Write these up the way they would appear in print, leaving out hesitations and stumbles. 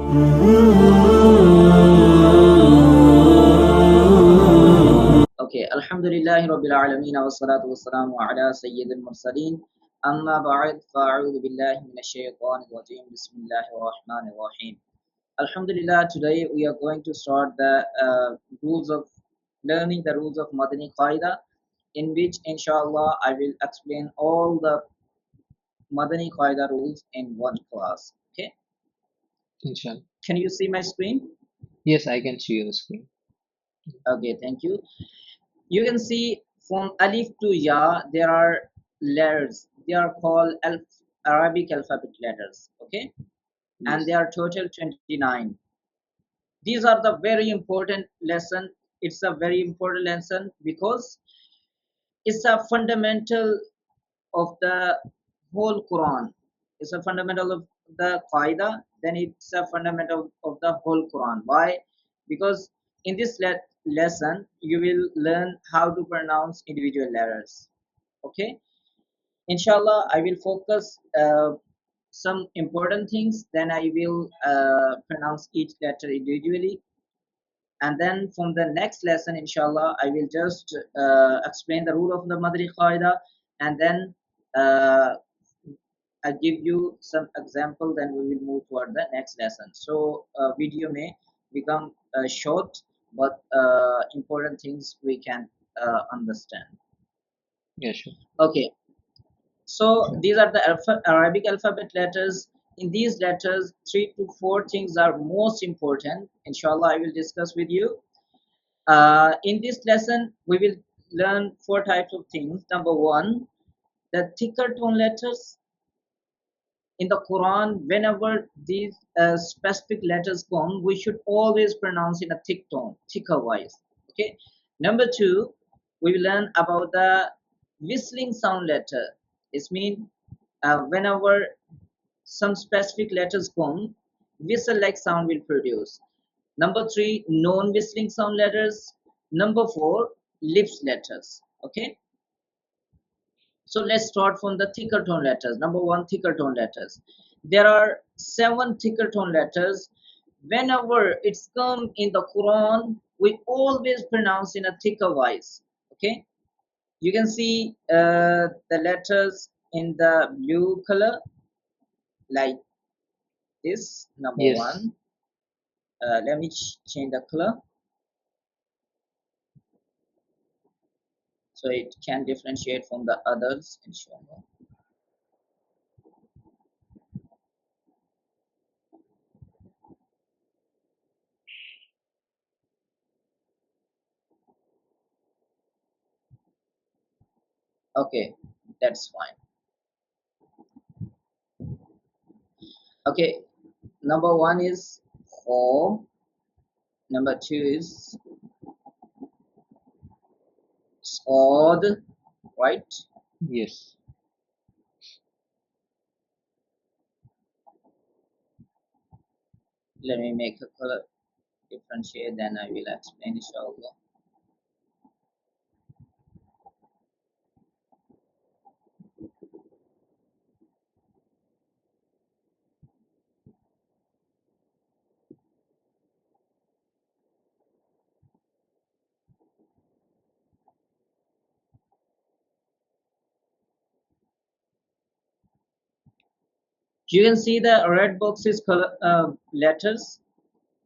Okay, Alhamdulillahi Rabbil Alameen wa salatu wa salamu ala Sayyidil Mursaleen. Amma ba'd, fa'a'udhu billahi minash shaytanir rajim. Bismillahir Rahmanir Rahim. Alhamdulillah, today we are going to start the rules of learning the rules of Madani Qaida, in which inshallah I will explain all the Madani Qaida rules in one class. Okay, Inshallah. can you see my screen? Yes, I can see your screen. Okay, thank you. You can see from Alif to Ya there are letters. They are called Arabic alphabet letters. Okay, and Yes. they are total 29. These are the very important lesson. It's a very important lesson because it's a fundamental of the whole Quran. It's a fundamental of the Qaida, then it's a fundamental of the whole Quran. Why? Because in this lesson you will learn how to pronounce individual letters. Okay, inshallah I will focus some important things, then I will pronounce each letter individually, and then from the next lesson inshallah I will just explain the rule of the Madri Qaida, and then I give you some example, then we will move toward the next lesson. So video may become short, but important things we can understand. Yeah, sure. Okay, so these are the Arabic alphabet letters. In these letters 3 to 4 things are most important, inshallah I will discuss with you. In this lesson we will learn 4 types of things. Number 1, the thicker tone letters. In the Quran, whenever these specific letters come, we should always pronounce in a thick tone, thicker voice. Okay. Number 2, we will learn about the whistling sound letter. It means whenever some specific letters come, whistle-like sound will produce. Number 3, non-whistling sound letters. Number 4, lips letters. Okay. So let's start from the thicker tone letters. Number 1, thicker tone letters. There are 7 thicker tone letters. Whenever it's come in the Quran, we always pronounce in a thicker voice. Okay, you can see the letters in the blue color like this. Number Yes. 1. Let me change the color so it can differentiate from the others, inshallah. Okay, that's fine. Okay, number 1 is Ho. Number 2 is Sod, right? Yes. Let me make a color differentiate, then I will explain inshallah. You can see the red boxes color letters.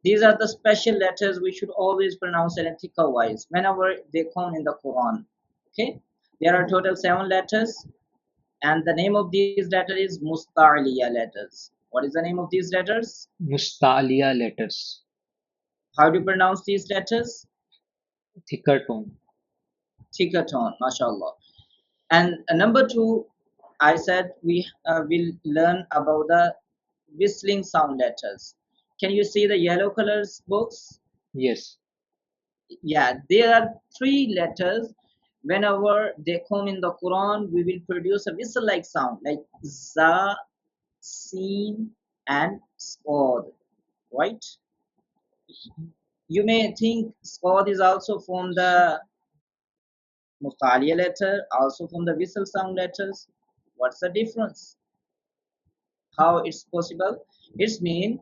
These are the special letters we should always pronounce in a thicker voice whenever they come in the Quran. Okay, there are total 7 letters, and the name of these letters is Musta'liya letters. What is the name of these letters? Mustalia letters. How do you pronounce these letters? Thicker tone. Thicker tone, mashallah. And number 2, I said we will learn about the whistling sound letters. Can you see the yellow colors books? Yes. Yeah, there are 3 letters. Whenever they come in the Quran, we will produce a whistle-like sound like za, sin, and sod. Right? You may think sod is also from the Musta'liya letter, also from the whistle sound letters. What's the difference? How it's possible? It's mean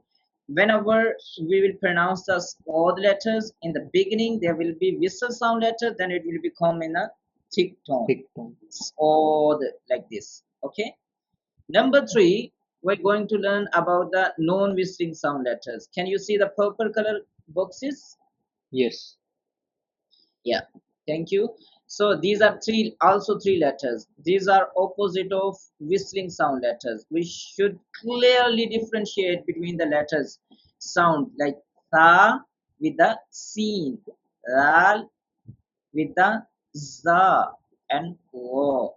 whenever we will pronounce the small letters in the beginning, there will be whistle sound letter, then it will become in a thick tone, thick tone. or like this. Okay. Number 3, we're going to learn about the non-whistling sound letters. Can you see the purple color boxes? Yes. Yeah, thank you. So these are three letters. These are opposite of whistling sound letters. We should clearly differentiate between the letters sound, like tha with the seen, ral with the za, and wo.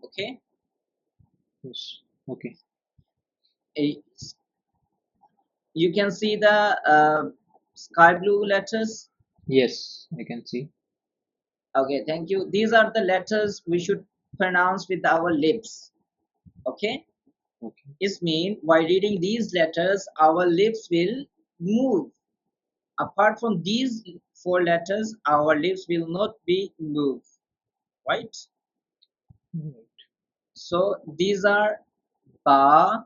Okay. Yes. Okay. Eh, you can see the sky blue letters. Yes, I can see. Okay, thank you. These are the letters we should pronounce with our lips. Okay. Okay. This means while reading these letters, our lips will move. Apart from these 4 letters, our lips will not be moved. Right? Right. So these are ba,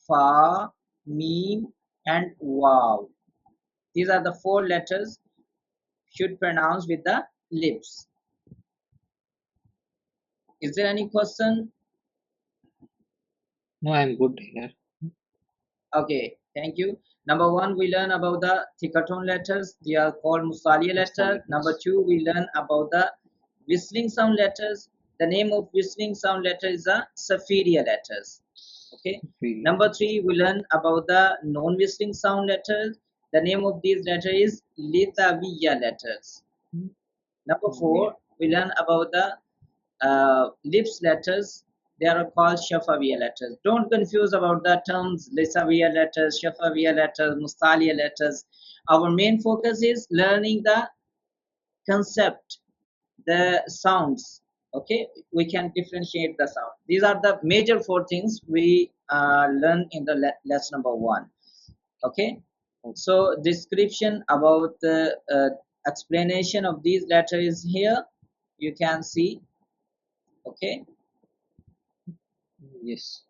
fa, mim, and wow. These are the 4 letters should pronounce with the lips. Is there any question? No, I'm good here. Okay, thank you. Number 1, we learn about the thicker tone letters. They are called Musaliya Muslim letter. Number letters. 2, we learn about the whistling sound letters. The name of whistling sound letter is the Safiria letters. Okay. Inferior Number letters. 3, we learn about the non-whistling sound letters. The name of these letters is Lithaviya letters. Number Yeah. 4, we learn about the lips letters. They are called Shafawiya letters. Don't confuse about the terms Lisawiya letters, Shafawiya letters, Mustaliya letters. Our main focus is learning the concept, the sounds. Okay, we can differentiate the sound. These are the major 4 things we learn in the lesson number 1. Okay, Okay. so description about the explanation of these letters here you can see. Okay. Yes.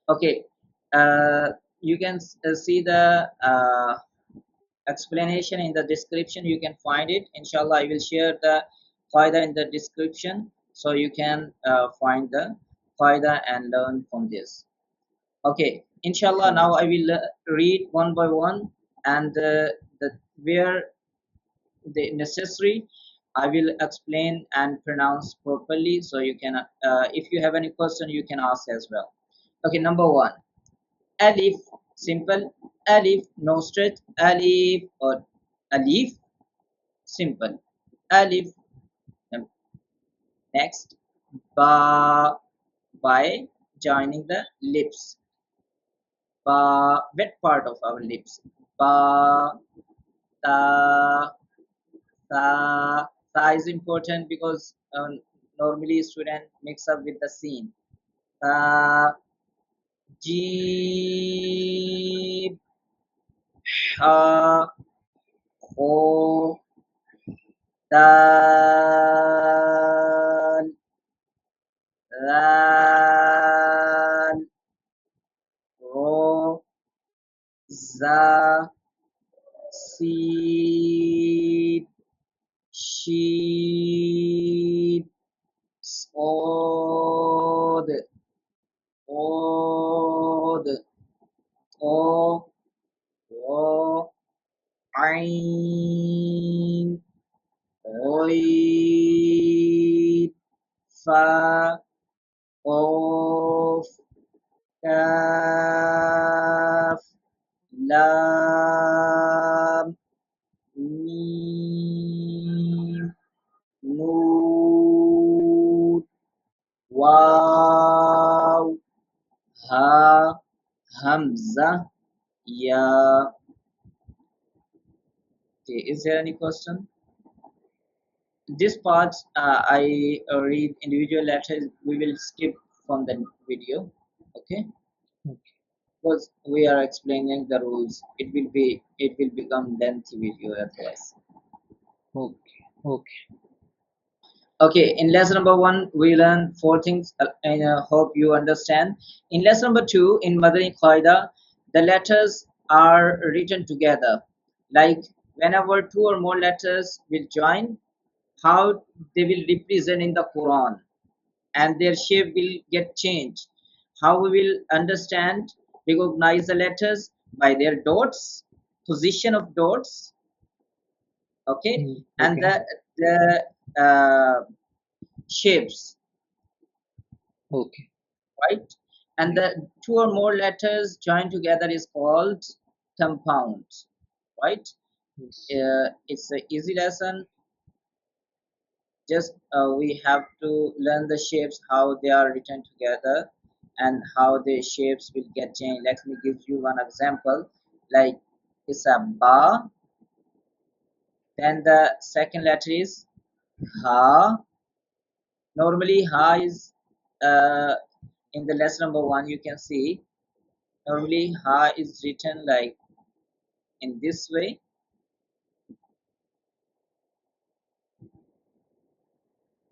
Okay, you can see the explanation in the description. You can find it. Inshallah, I will share the qaida in the description so you can find the qaida and learn from this. Okay, inshallah, Inshallah. now I will read one by one, and the where the necessary I will explain and pronounce properly so you can if you have any question you can ask as well. Okay, number 1, alif, simple. Alif, no stretch. Alif or alif, simple. Alif. Next, ba, by joining the lips. Ba, wet part of our lips. Ba, ta, ta. Ta is important because normally student mix up with the scene. Ta, jeeb, ha, ho, dal, ral, ro, za, seed, sheep, od, od, o, o, ain, oid, fa, of, kaf, lam, mim, nun, waw, ha, hamza, ya. Okay, is there any question? This part I read individual letters. We will skip from the video. Okay, Okay. because we are explaining the rules. It will become lengthy video otherwise. Okay. Okay. Okay, in lesson number 1, we learn 4 things, and I hope you understand. In lesson number 2, in Madani Qaida, the letters are written together. Like whenever two or more letters will join, how they will represent in the Quran and their shape will get changed. How we will understand, recognize the letters by their dots, position of dots, okay, and Okay. the shapes, Okay. right? And Yes. the two or more letters joined together is called compound, right? Yes. It's an easy lesson. Just we have to learn the shapes, how they are written together, and how the shapes will get changed. Let me give you one example. Like it's a ba, then the second letter is ha. Normally, ha is uh, in the lesson number one. You can see normally ha is written like in this way,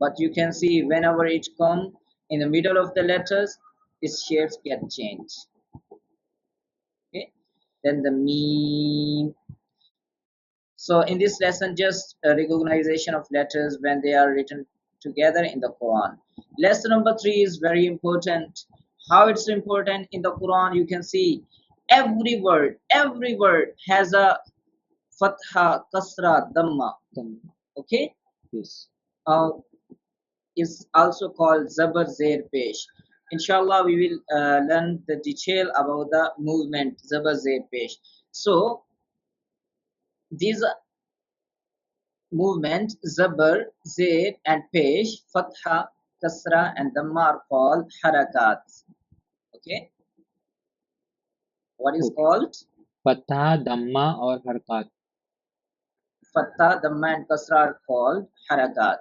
but you can see whenever it come in the middle of the letters, its shapes get changed. Okay, then the mean. So in this lesson, just a recognition of letters when they are written together in the Quran. Lesson number three is very important. How it's important in the Quran, you can see every word has a fatha, kasra, dhamma. Then, Okay, yes. uh, is also called Zabar, Zayr, Pesh. Inshallah, we will learn the detail about the movement Zabar, Zayr, Pesh. So these movement Zabar, Zayr and Pesh, Fatha, Kasra and Dhamma are called Harakat. Okay, what is Okay. called? Fatha, Dhamma or Harakaat. Fatha, Dhamma and Kasra are called Harakat.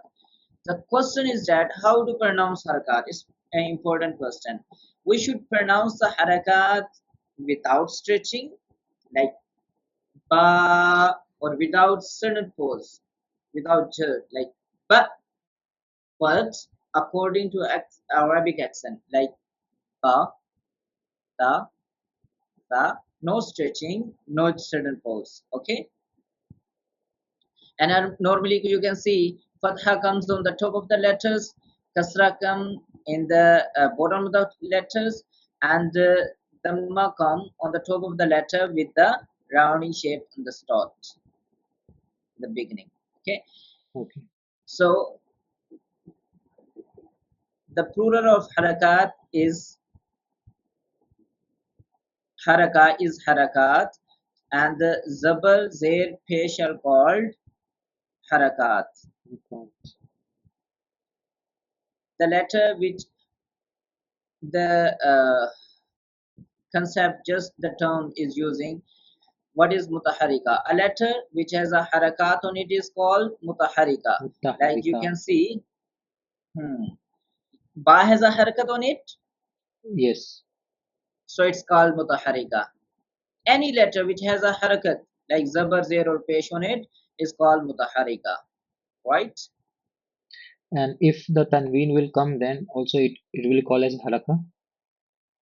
The question is that how to pronounce Harakat is an important question. We should pronounce the Harakat without stretching, like ba, or without certain pause, without jerk, like ba, but according to Arabic accent, like ba, ta, ta, no stretching, no sudden pause. Okay, and normally you can see fatha comes on the top of the letters, kasra come in the bottom of the letters, and dhamma come on the top of the letter with the rounding shape on the start, the beginning. Okay, Okay. so the plural of harakat is harakat, and the zabar, zair, pesh are called harakat. Harakaat. The letter which the concept, just the term is using, what is mutaharika? A letter which has a harakat on it is called mutaharika. Like you Mutaharika. can see, ba has a harakat on it, Yes. so it's called mutaharika. Any letter which has a harakat, like zabar, zair or pesh on it, is called mutaharika, right? And if the Tanween will come, then also it will call as Haraka.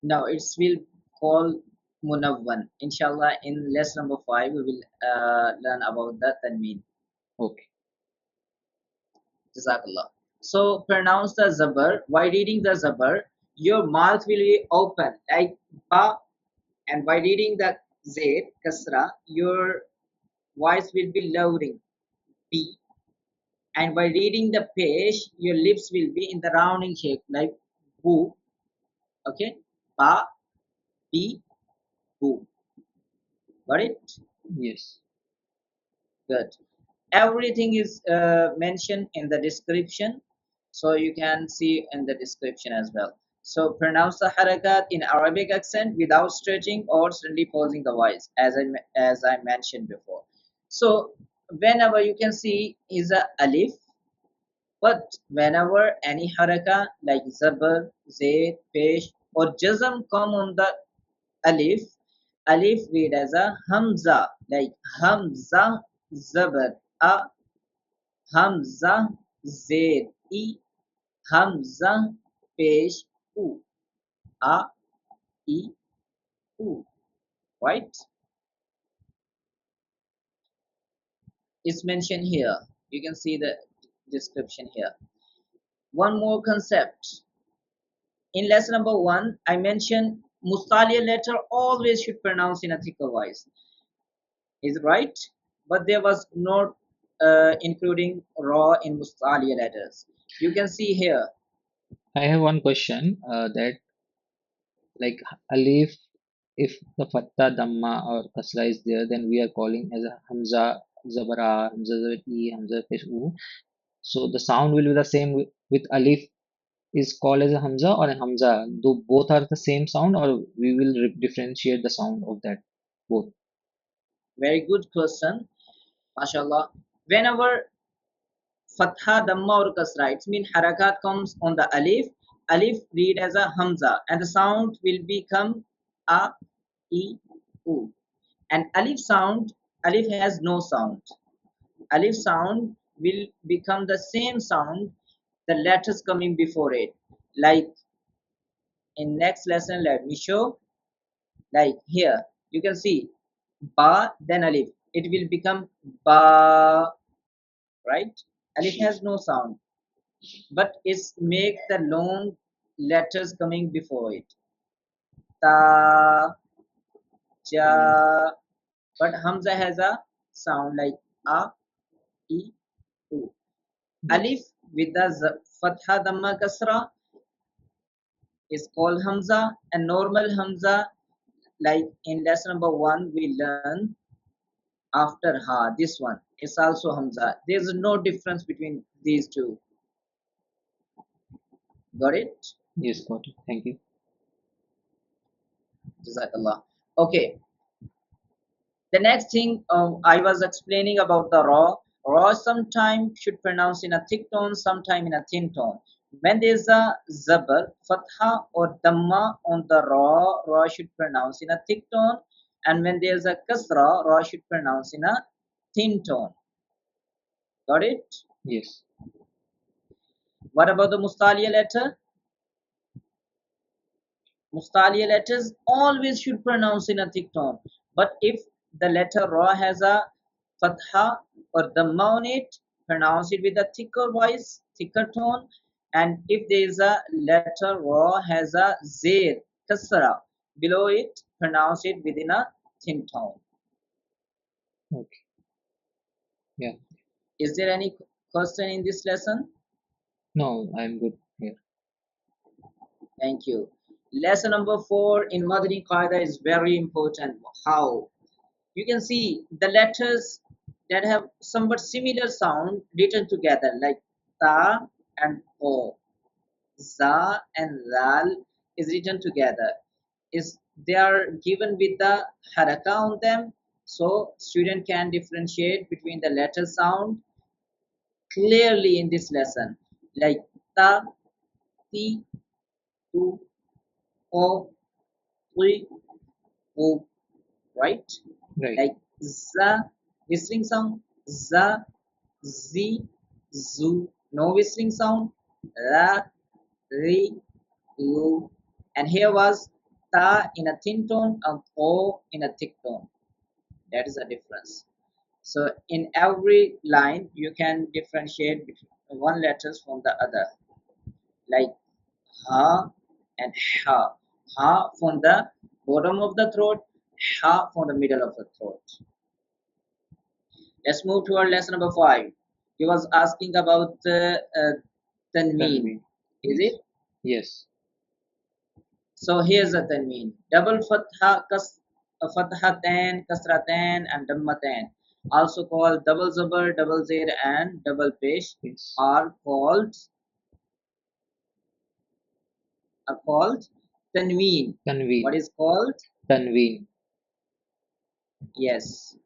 Now it will call munawwan. Inshallah, in lesson number 5, we will learn about the tanween. Okay. Jazakallah. So pronounce the zabar. While reading the zabar, your mouth will be open like ba, and by reading the zayd kasra, your voice will be lowering b, and by reading the pesh, your lips will be in the rounding shape like boo. Okay, ba, b, boo. Got it? Yes. Good. Everything is mentioned in the description, so you can see in the description as well. So pronounce the harakat in Arabic accent without stretching or suddenly pausing the voice, as I mentioned before. So whenever you can see is a alif, but whenever any haraka like zabar, zay, pesh or jazm come on the alif, alif read as a hamza, like hamza, zabar a, hamza, zed i, hamza, pesh u, a, i, u. right? It's mentioned here. You can see the description here. One more concept. In lesson number 1, I mentioned Mustaliya letter always should pronounce in a thicker voice. Is it right? But there was not including raw in Mustaliya letters. You can see here. I have one question that like alif, if the fatta, damma or kasra is there, then we are calling as a hamza, zabara, hamza zabar e, hamza pesh u. So the sound will be the same with alif is called as a hamza or a hamza. Do both are the same sound, or we will differentiate the sound of that both? Very good question. MashaAllah. Whenever Fatha, Dhamma or Kasra, it means Harakat comes on the Alif. Alif read as a Hamza and the sound will become A, E, U. And Alif sound, Alif has no sound. Alif sound will become the same sound, the letters coming before it. Like in next lesson, let me show. Like here, you can see Ba, then Alif. It will become Ba, right? Alif has no sound, but it's make the long letters coming before it. Ta, ja, but Hamza has a sound like A, E, U. Alif Yes. with the Fatha Dhamma Kasra is called Hamza, and normal Hamza, like in lesson number 1 we learn after Ha, this one is also Hamza. There's no difference between these two. Got it? Yes, got it. Thank you. Jazakallah. Okay. The next thing I was explaining about the raw. Raw sometimes should pronounce in a thick tone, sometime in a thin tone. When there is a zabar, fatha or dhamma on the raw, raw should pronounce in a thick tone. And when there is a kasra, raw should pronounce in a thin tone. Got it? Yes. What about the mustaliya letter? Mustaliya letters always should pronounce in a thick tone. But if the letter Ra has a fatha or dhamma on it, pronounce it with a thicker voice, thicker tone. And if there is a letter Ra has a Zayr, kasra, below it, pronounce it within a thin tone. Okay. Yeah. Is there any question in this lesson? No, I'm good here. Thank you. Lesson number 4 in Madani Qaida is very important. How? You can see the letters that have somewhat similar sound written together like ta and o, za and zal is written together, is they are given with the haraka on them, so student can differentiate between the letter sound clearly in this lesson, like ta, ti, tu, o, tui, o, right? Right. Like za, whistling sound, za, zi, zu, no whistling sound, ra, ri, lu, and here was ta in a thin tone and o in a thick tone. That is a difference. So in every line you can differentiate between one letters from the other, like ha and ha. Ha from the bottom of the throat, ha from the middle of the throat. Let's move to our lesson number 5. He was asking about tanween. Tanween. Is Yes. it? Yes. So here's a tanween. Double fatha, fathatain, kasratain, and dammatain, also called double zabar, double zayr, and double pesh, Yes. are called tanween. Tanween. What is called? Tanween. Yes.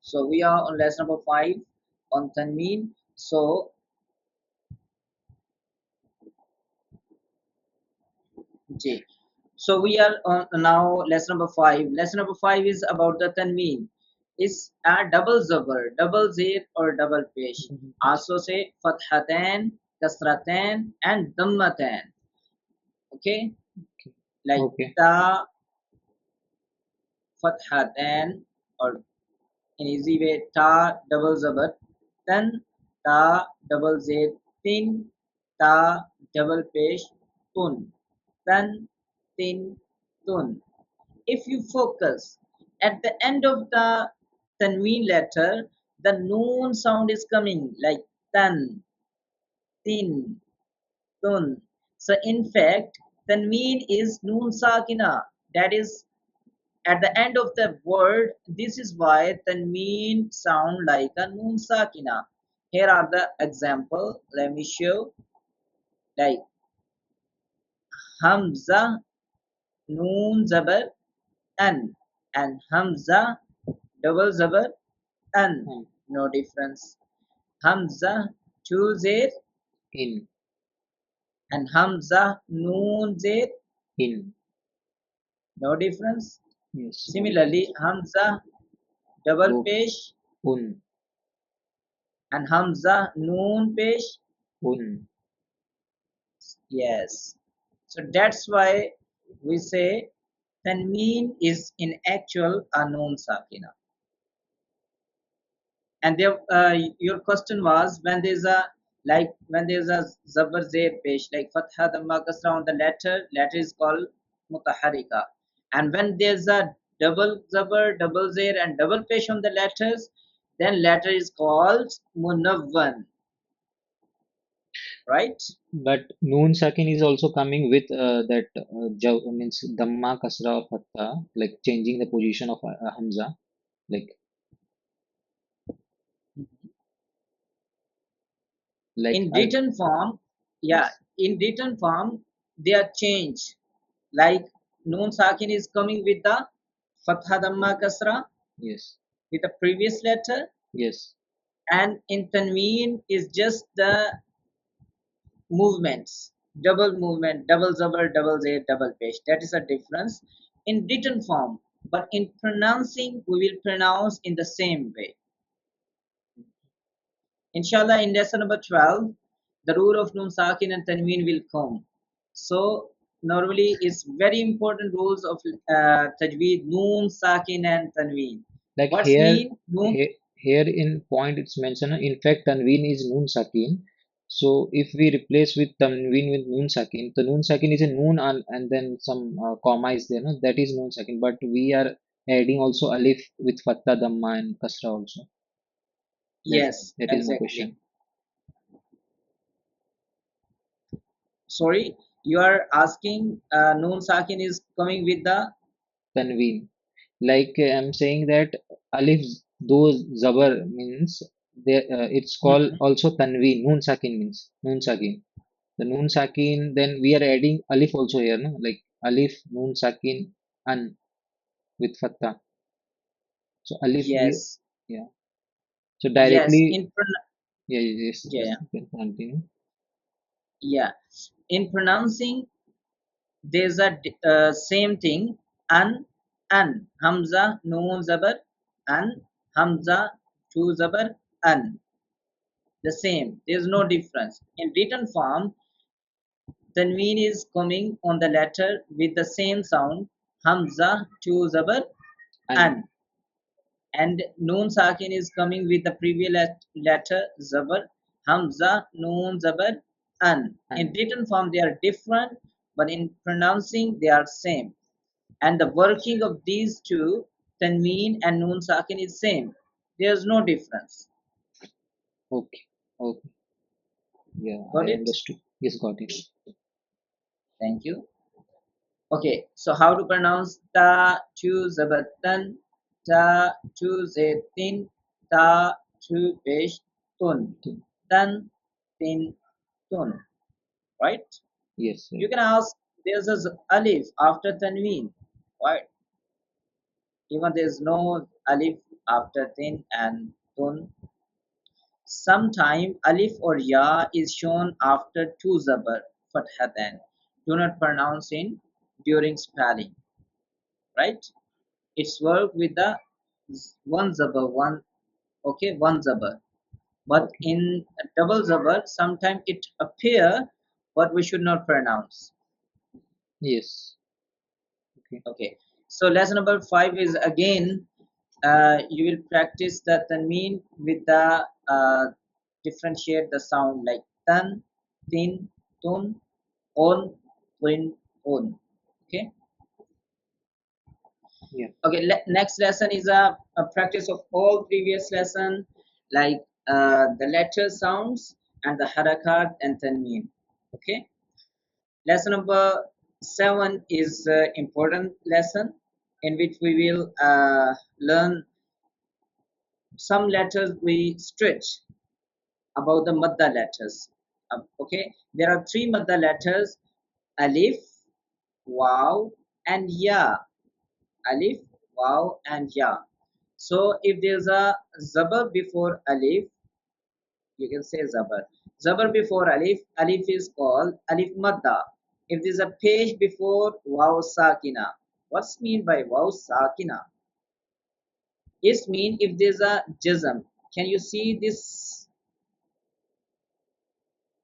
So we are on lesson number 5 on tanween. So J. So we are on now lesson number 5. Lesson number 5 is about the tanween. is a double zabar, double zayr or double pesh. Mhm. Also say fathatan, kasratan, and dammatan. Okay, like Okay. ta fathatan, or in easy way ta double zabar, then ta double zayr, tin ta double pesh, tun, then tin tun. If you focus at the end of the tanween letter, the noon sound is coming like tan, tin, tun. So in fact, tanween is noon sakina. That is at the end of the word. This is why tanween sound like a noon sakina. Here are the example. Let me show. Like hamza, noon zabar, an, and hamza double zabar, an. Um, No difference. Hamza two zair, in, and hamza noon zair, in. no difference. Yes, no Similarly, difference. hamza double Go, pesh un, and hamza noon pesh. un. Yes. So that's why we say tanween is in actual a noon sakina. And there, your question was when there's a, like when there's a zabar zair pesh, like fatha dhamma kasra on the letter is called mutaharika. And when there's a double zabar, double zair, and double pesh on the letters, then letter is called munawwan, right? But noon sakin is also coming with that means damma, kasra, or fatha, like changing the position of hamza. Like, In al, written form, yeah, yes, in written form, they are changed. Like noon sakin is coming with the fatha dhamma kasra yes, with the previous letter, yes. and in tanween is just the movements, double movement, double zabar, double zay, double pesh. That is a difference in written form. But in pronouncing, we will pronounce in the same way. Inshallah, in lesson number 12, the rule of Nun Sakin and Tanween will come. So, normally, it's very important rules of Tajweed, Nun Sakin and Tanween. Like What's mean? Nun? here in point it's mentioned. In fact, tanween is noon sakin. So if we replace with tanween with noon sakin, the noon sakin is a noon and then some comma is there. No? That is noon sakin. But we are adding also alif with fatta, dhamma, and kasra also. That Yes, that is my exactly. question. Sorry, you are asking Nun Sakin is coming with the. Tanween. Like I'm saying that alif those zabar means there it's called Mhm. also tanween. Noon sakin means noon sakin. The noon sakin, then we are adding alif also here, no? Like alif, noon sakin, an with fatta. So alif, Yes, yeah. So yes, directly, yeah, yes, yeah, yes, yeah. you can continue. Yeah. In pronouncing, there's a same thing. An hamza noon zabar, an hamza two zabar, an, the same. There's no difference. In written form, tanween is coming on the letter with the same sound, hamza two zabar, An, an, and noon sakin is coming with the previous letter zabar, hamza noon zabar, an. In an. written form they are different, but in pronouncing they are same. And the working of these two, tanween and noon sakin, is same. There's no difference. Okay, okay, yeah, Got I it? understood. Yes, got it. Thank you. Okay, so how to pronounce ta chu zabatan, ta chu zetin, ta chu pesh tun, Two. tan tin tun, right? Yes, You right. can ask, there's a alif after tanween, right? Even there's no alif after tin and tun. Sometime alif or ya is shown after two zabar, fathatan. Do not pronounce in during spelling, right? It's work with the one zabar, one, okay, one zabar. But Okay. in a double zabar, sometimes it appear, but we should not pronounce. Yes. Okay. Okay. So lesson number 5 is again you will practice the tanween with the differentiate the sound like tan, tin, tun, on, twin, on. Okay. Yeah. Okay. Next lesson is a practice of all previous lesson like the letter sounds and the harakat and tanween. Okay. Lesson number 7 is important lesson in which we will learn some letters we stretch about the Maddah letters. Okay, there are three Maddah letters: Alif, Waw, and Ya. Alif, Waw, and Ya. So if there's a Zabar before Alif, you can say Zabar. Zabar before Alif, Alif is called Alif Maddah. If there's a page before Waw Sakina, what's mean by Waw Sakina? It mean if there's a jazm. Can you see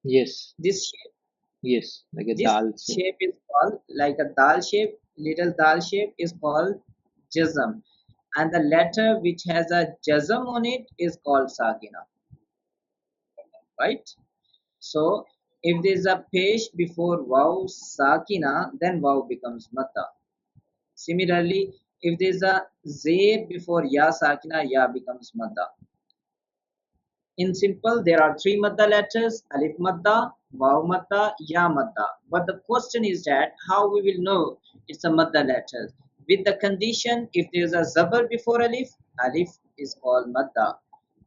Yes. this shape? Yes. Like a This dal shape. shape is called like a dal shape. Little dal shape is called jazm, and the letter which has a jazm on it is called sakina. Right? So if there is a pesh before waw sakina, then waw becomes madda. Similarly, if there is a zayr before ya sakina, ya becomes madda. In simple, there are three madda letters: alif madda, waw madda, ya madda. But the question is that how we will know it's a madda letter? With the condition, if there is a zabar before alif, alif is called madda.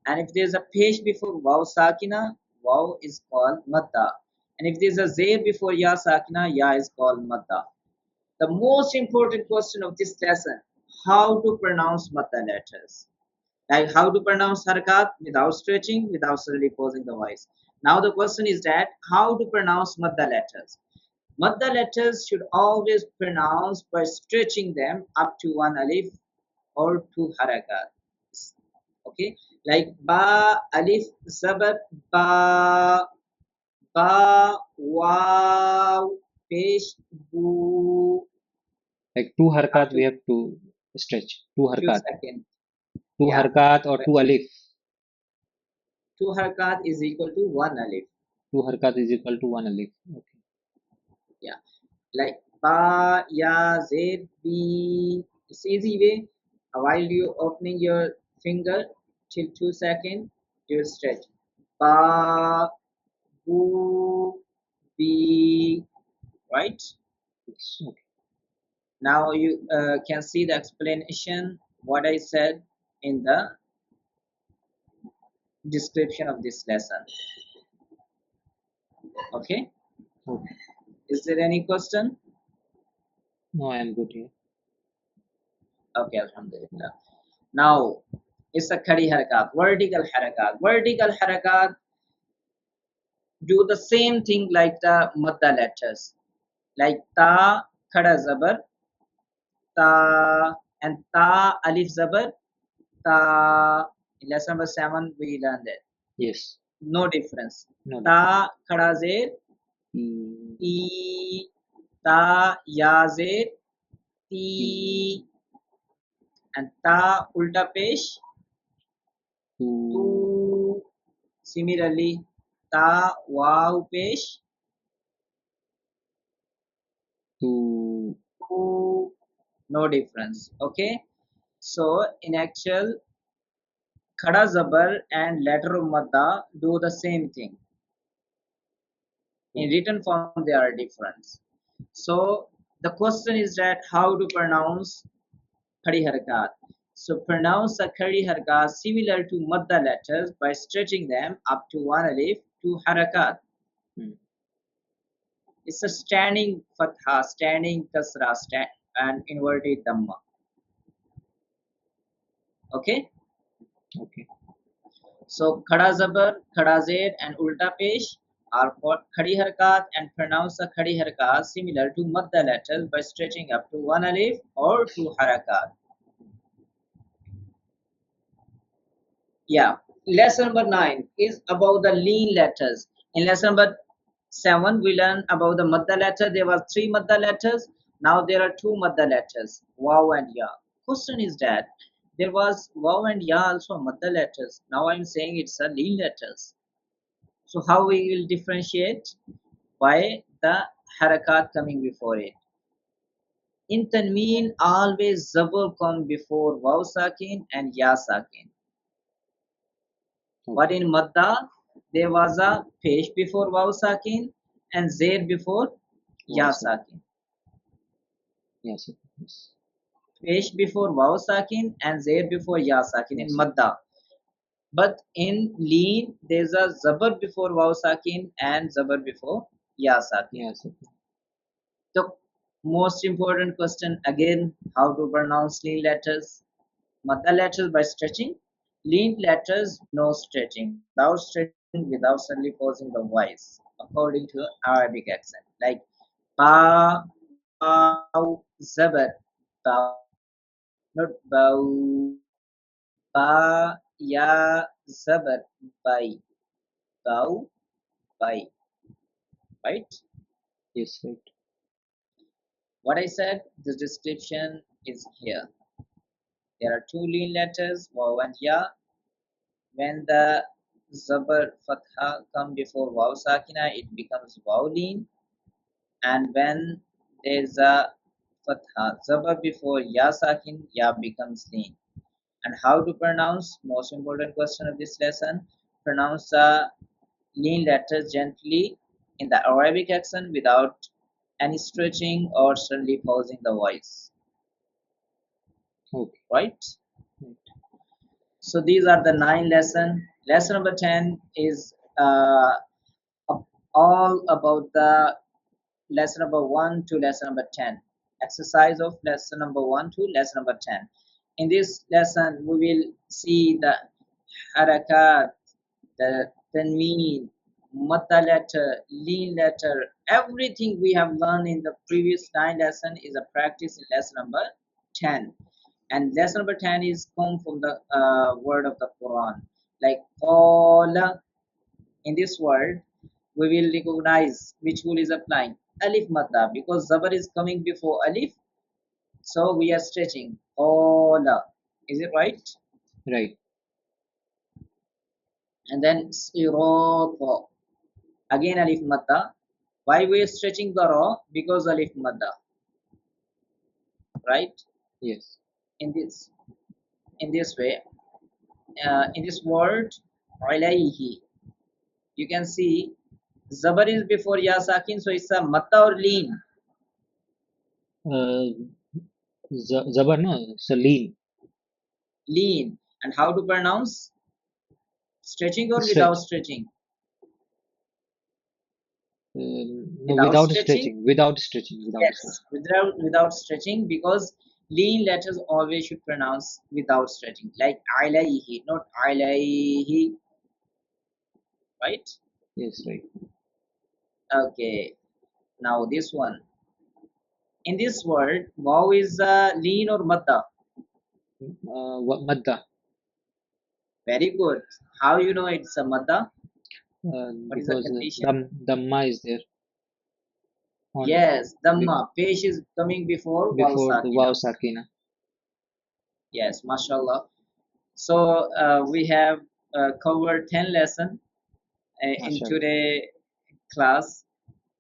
And if there is a pesh before waw sakina, waw is called madda. And if there is a zay before ya sakina, ya is called madda. The most important question of this lesson: how to pronounce madda letters, like how to pronounce harakat without stretching, without suddenly pausing the voice. Now the question is that how to pronounce madda letters. Madda letters should always pronounce by stretching them up to one alif or two harakat. Okay, like ba, alif, zabat, ba, ba, wow, pesh, bu, Like two up harkat we to have to stretch. Two few harkat. seconds. Two Yeah, harkat or but two alif. two harakat is equal to one alif. Two harkat is equal to one alif. Okay. Yeah, like ba, ya, z, b. It's easy way. While you opening your finger till 2 seconds, you will stretch. Ba, bu, b. Right? Yes. Okay. Now you can see the explanation what I said in the description of this lesson. Okay? Okay. Is there any question? No, I am good here. Okay, Alhamdulillah. Now it's a Khari Harakat, vertical Harakat. Vertical Harakat do the same thing like the Madda letters, like Ta, Khada Zabar, Ta, and Ta, Alif Zabar, Ta. In lesson number 7, we learned it. Yes. No difference. No difference. Ta, Khada Zer, E, Ti, Ta, Ya Zer, P, Ti, and Ta, Ulta Pesh, two, Tu. Similarly, Ta, Waw Pesh, two. Tu. No difference. Okay. So in actual, Khada Zabar and letter of Madda do the same thing. In Okay. written form, they are different. So the question is that how to pronounce Khadi Harakat. So pronounce the Khadi Harakat similar to Madda letters by stretching them up to one alif to Harakat. Hmm. It's a standing Fatha, standing Kasra, and inverted Dhamma. Okay. Okay. So Khada Zabar, Khada Zaid, and Ulta Pesh are called Khadi Harakat and pronounce the Khadi Harakat similar to Madda letters by stretching up to one alif or two harakat. Yeah. Lesson number 9 is about the lean letters. In lesson number 7, we learn about the Maddah letter. There were 3 Maddah letters. Now there are 2 Maddah letters, Waw and Ya. Question is that there was Waw and Ya also Maddah letters. Now I'm saying it's a lean letters. So how we will differentiate? By the Harakaat coming before it. In Tanween, always Zabar come before Waw Sakin and Ya Sakin. But Okay. in Maddah, there was a Pesh before Waw Sakin and Zayr before Wow, Ya sir. Sakin. Yes, sir. Yes. Pesh before Waw Sakin and Zayr before Ya Sakin in Yes, sir. Maddah. But in Leen, there's a Zabar before Waw Sakin and Zabar before Ya Sakin. Yes, sir. The most important question again, how to pronounce Leen letters? Maddah letters by stretching, lean letters no stretching, without stretching, without suddenly pausing the voice, according to Arabic accent. Like ba, bow, zabar, bow, not bow, ba, ya, zabar, by, bow, by, right? Yes, right. What I said, the description is here. There are 2 lean letters, waw and ya. When the Zabar Fatha come before Waw Sakina, it becomes Wawleen. And when there's a Fatha Zabar before Ya Sakin, Ya becomes Leen. And how to pronounce? Most important question of this lesson. Pronounce the Leen letters gently in the Arabic accent without any stretching or suddenly pausing the voice. Okay. Right? Right. So these are the 9 lesson. Lesson number 10 is all about the lesson number 1 to lesson number 10. Exercise of lesson number 1 to lesson number 10. In this lesson, we will see the harakat, the tanween, madda letter, leen letter, everything we have learned in the previous 9 lesson is a practice in lesson number 10. And lesson number 10 is come from the word of the Quran. Like qala, in this word, we will recognize which rule is applying. Alif madda, because zabar is coming before alif, so we are stretching. Ola. Is it right? Right. And then siroto. Again alif madda. Why we are stretching the raw? Because alif madda. Right? Yes. In this way, in this word, alayhi, you can see zabar is before ya sakin, so it's a madda or leen. Uh, Zabar, no, Saleen. Leen. And how to pronounce? Stretching or without Stretch. stretching? No, Without without stretching? stretching. Without stretching. Without Yes, stretching. without stretching, because lean letters always should pronounce without stretching. Like alayhi, not alayhi, right? Yes, right. Okay. Now this one. In this word, waw is lean or madda? Madda. Very good. How you know it's a madda? What is the Because condition? the ma is there on Yes, be- dhamma. Pesh is coming before waw before the Waw sakina. Sakina. Yes, mashallah. So we have covered 10 lessons in MashaAllah. today class.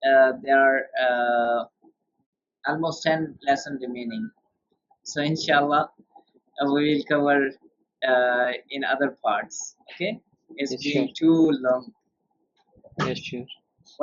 There are almost 10 lessons remaining. So inshallah, we will cover in other parts. Okay, it's Yes, sure. been too long. Yes, sure.